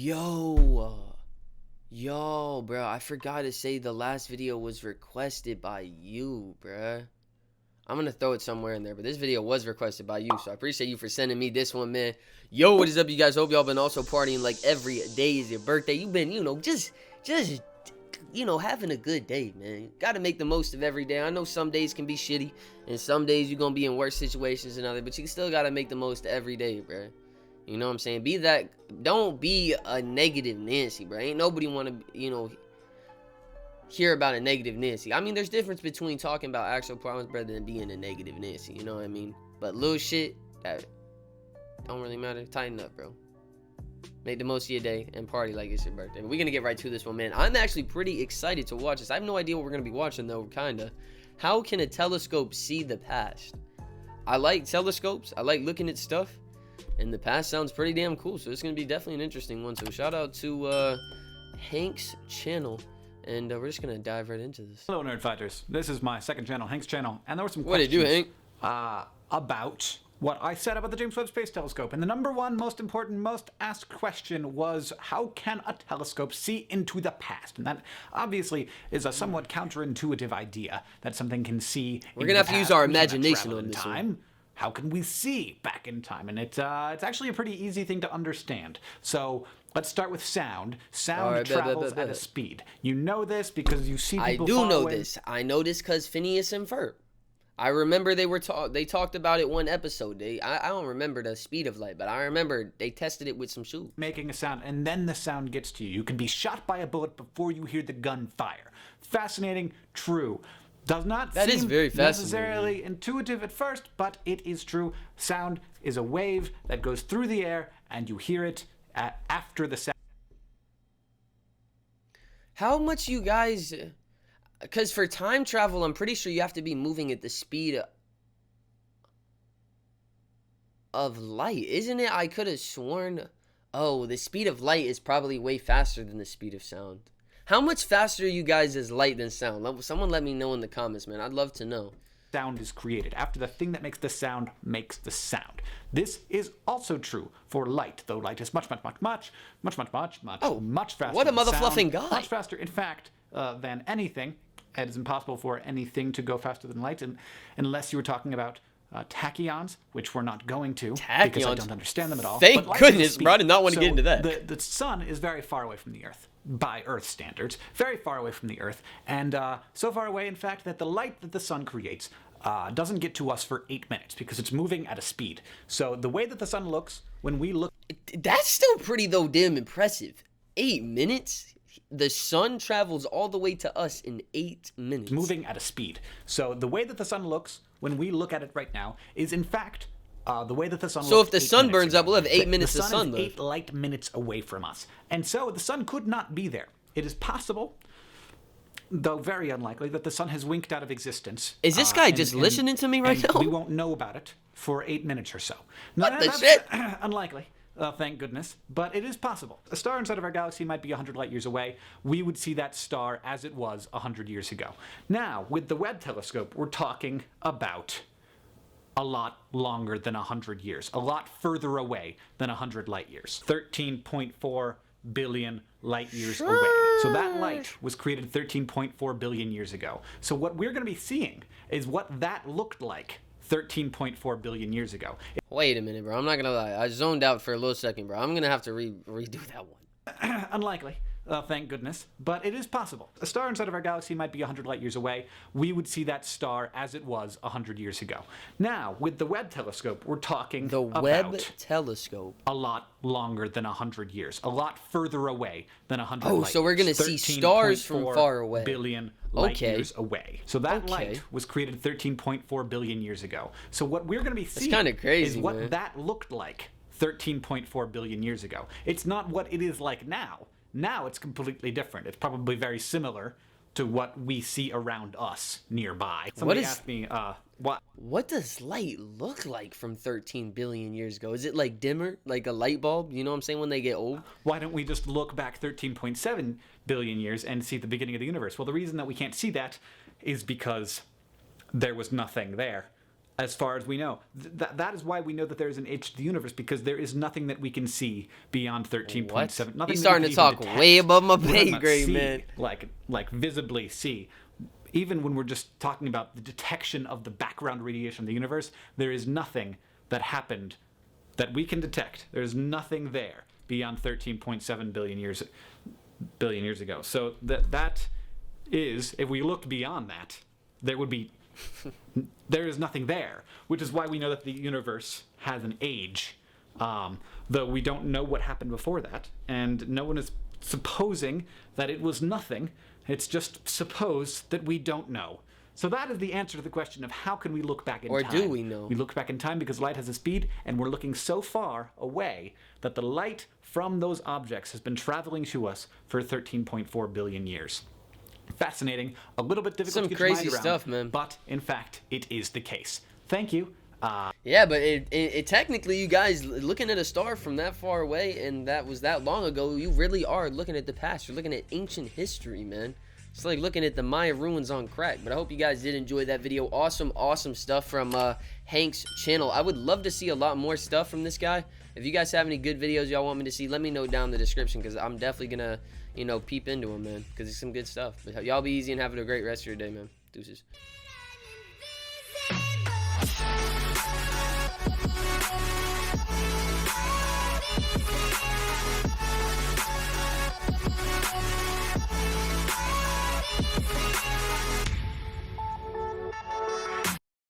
Yo, bro, I forgot to say the last video was requested by you, bruh. I'm gonna throw it somewhere in there, but this video was requested by you, so I appreciate you for sending me this one, man. Yo, what is up, you guys? Hope y'all been also partying like every day is your birthday. You've been, just having a good day, man. Gotta make the most of every day. I know some days can be shitty, and some days you're gonna be in worse situations than others, but you still gotta make the most of every day, bruh. You know what I'm saying? Don't be a negative Nancy, bro. Ain't nobody want to, hear about a negative Nancy. I mean, there's difference between talking about actual problems, brother, than being a negative Nancy. You know what I mean? But little shit that don't really matter. Tighten up, bro. Make the most of your day and party like it's your birthday. But we're going to get right to this one, man. I'm actually pretty excited to watch this. I have no idea what we're going to be watching, though, kinda. How can a telescope see the past? I like telescopes. I like looking at stuff. And the past sounds pretty damn cool, so it's going to be definitely an interesting one. So shout out to Hank's channel, and we're just going to dive right into this. Hello, Nerd Fighters. This is my second channel, Hank's channel, and there were some questions. What did you do, Hank? About what I said about the James Webb Space Telescope. And the number one most important, most asked question was, how can a telescope see into the past? And that obviously is a somewhat counterintuitive idea, that something can see We're going to have to use our imagination on this one. How can we see back in time? And it's actually a pretty easy thing to understand. So let's start with sound. Sound travels at a speed. You know this because you see people I do know this. I know this because Phineas and Ferb. I remember they talked about it one episode. I don't remember the speed of light, but I remember they tested it with some shoes. Making a sound, and then the sound gets to you. You can be shot by a bullet before you hear the gun fire. Fascinating, true. Does not seem very necessarily intuitive at first, but it is true. Sound is a wave that goes through the air, and you hear it after the sound. How much you guys... Because for time travel, I'm pretty sure you have to be moving at the speed of light. Isn't it? I could have sworn... Oh, the speed of light is probably way faster than the speed of sound. How much faster are you guys is light than sound? Someone let me know in the comments, man. I'd love to know. Sound is created after the thing that makes the sound makes the sound. This is also true for light, though light is much faster. What a mother-fluffing guy. Much faster, in fact, than anything. It is impossible for anything to go faster than light, unless you were talking about tachyons, which we're not going to, because I don't understand them at all. Thank goodness, bro. I did not want to get into that. The sun is very far away from the Earth, by Earth standards, very far away from the Earth, and so far away, in fact, that the light that the sun creates doesn't get to us for 8 minutes, because it's moving at a speed. So the way that the sun looks, when we look... That's still pretty, though, damn impressive. 8 minutes? The sun travels all the way to us in 8 minutes. Moving at a speed. So the way that the sun looks, when we look at it right now, is in fact the way that the sun looks. So if the sun burns up, we'll have 8 minutes of sun left. 8 light minutes away from us. And so the sun could not be there. It is possible, though very unlikely, that the sun has winked out of existence. Is this guy just listening to me right now? We won't know about it for 8 minutes or so. What the shit? Unlikely. Thank goodness. But it is possible. A star inside of our galaxy might be 100 light years away. We would see that star as it was 100 years ago. Now, with the Webb telescope, we're talking about a lot longer than 100 years. A lot further away than 100 light years. 13.4 billion light years away. So that light was created 13.4 billion years ago. So what we're going to be seeing is what that looked like 13.4 billion years ago. Wait a minute, bro. I'm not gonna lie. I zoned out for a little second, bro. I'm gonna have to redo that one. Unlikely. Thank goodness. But it is possible. A star inside of our galaxy might be 100 light years away. We would see that star as it was 100 years ago. Now, with the Webb telescope, we're talking about Webb telescope. A lot longer than 100 years. A lot further away than 100 light years. So we're going to see stars from far away. Billion light years away. So that light was created 13.4 billion years ago. So what we're going to be seeing is what that looked like 13.4 billion years ago. It's not what it is like now. Now it's completely different. It's probably very similar to what we see around us nearby. Somebody asked me, what does light look like from 13 billion years ago? Is it like dimmer, like a light bulb? You know what I'm saying, when they get old? Why don't we just look back 13.7 billion years and see the beginning of the universe? Well, the reason that we can't see that is because there was nothing there as far as we know. That is why we know that there is an age to the universe, because there is nothing that we can see beyond 13.7. What? Nothing He's that starting we to can even talk detect. way above my We're talking pay about grade, see, man. Like visibly see. Even when we're just talking about the detection of the background radiation of the universe, there is nothing that happened that we can detect. There's nothing there beyond 13.7 billion years ago. So that is, if we looked beyond that, there is nothing there, which is why we know that the universe has an age, though we don't know what happened before that, and no one is supposing that it was nothing. It's just supposed that we don't know. So that is the answer to the question of how can we look back in time. Or do we know? We look back in time because light has a speed, and we're looking so far away that the light from those objects has been traveling to us for 13.4 billion years. Fascinating, a little bit difficult Some to get your mind crazy around, stuff, man. but in fact, it is the case. Thank you. Yeah, but it technically, you guys looking at a star from that far away, and that was that long ago, you really are looking at the past. You're looking at ancient history, man. It's like looking at the Maya ruins on crack. But I hope you guys did enjoy that video. Awesome stuff from Hank's channel. I would love to see a lot more stuff from this guy. If you guys have any good videos y'all want me to see, let me know down in the description, because I'm definitely gonna, peep into them, man, because it's some good stuff. But y'all be easy and having a great rest of your day, man. Deuces.